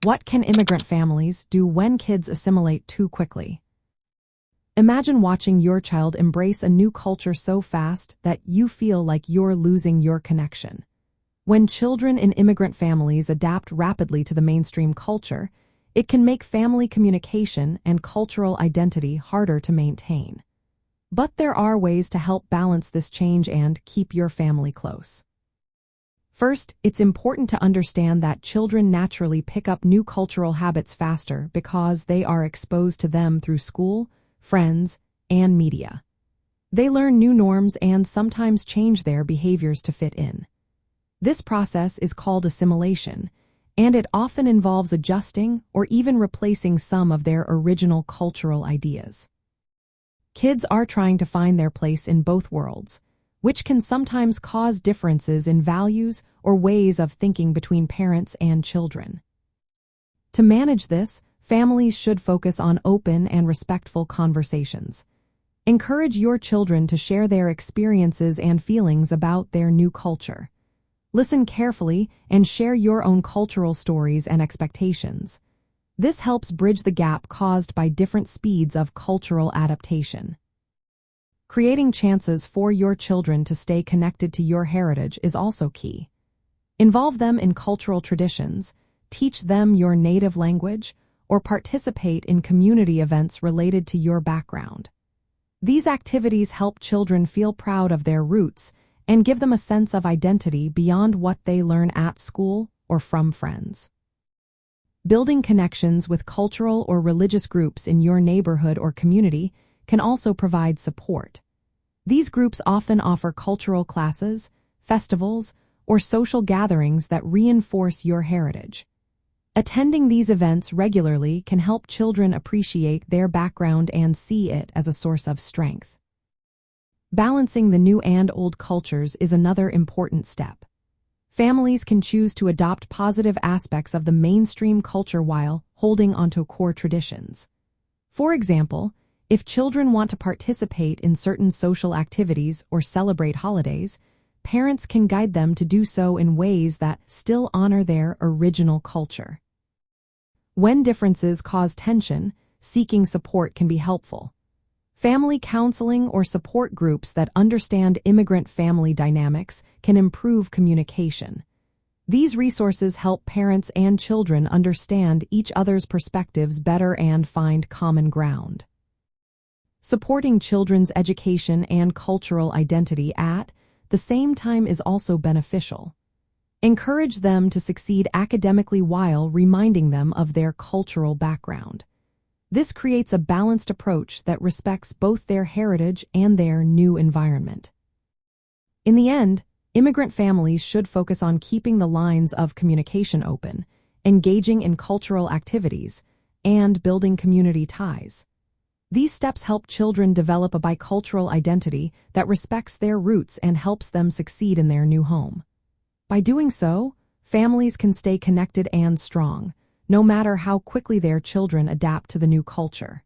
What can immigrant families do when kids assimilate too quickly? Imagine watching your child embrace a new culture so fast that you feel like you're losing your connection. When children in immigrant families adapt rapidly to the mainstream culture, it can make family communication and cultural identity harder to maintain. But there are ways to help balance this change and keep your family close. First, it's important to understand that children naturally pick up new cultural habits faster because they are exposed to them through school, friends, and media. They learn new norms and sometimes change their behaviors to fit in. This process is called assimilation, and it often involves adjusting or even replacing some of their original cultural ideas. Kids are trying to find their place in both worlds, which can sometimes cause differences in values or ways of thinking between parents and children. To manage this, families should focus on open and respectful conversations. Encourage your children to share their experiences and feelings about their new culture. Listen carefully and share your own cultural stories and expectations. This helps bridge the gap caused by different speeds of cultural adaptation. Creating chances for your children to stay connected to your heritage is also key. Involve them in cultural traditions, teach them your native language, or participate in community events related to your background. These activities help children feel proud of their roots and give them a sense of identity beyond what they learn at school or from friends. Building connections with cultural or religious groups in your neighborhood or community can also provide support. These groups often offer cultural classes, festivals, or social gatherings that reinforce your heritage. Attending these events regularly can help children appreciate their background and see it as a source of strength. Balancing the new and old cultures is another important step. Families can choose to adopt positive aspects of the mainstream culture while holding onto core traditions. For example, if children want to participate in certain social activities or celebrate holidays, parents can guide them to do so in ways that still honor their original culture. When differences cause tension, seeking support can be helpful. Family counseling or support groups that understand immigrant family dynamics can improve communication. These resources help parents and children understand each other's perspectives better and find common ground. Supporting children's education and cultural identity at the same time is also beneficial. Encourage them to succeed academically while reminding them of their cultural background. This creates a balanced approach that respects both their heritage and their new environment. In the end, immigrant families should focus on keeping the lines of communication open, engaging in cultural activities, and building community ties. These steps help children develop a bicultural identity that respects their roots and helps them succeed in their new home. By doing so, families can stay connected and strong, no matter how quickly their children adapt to the new culture.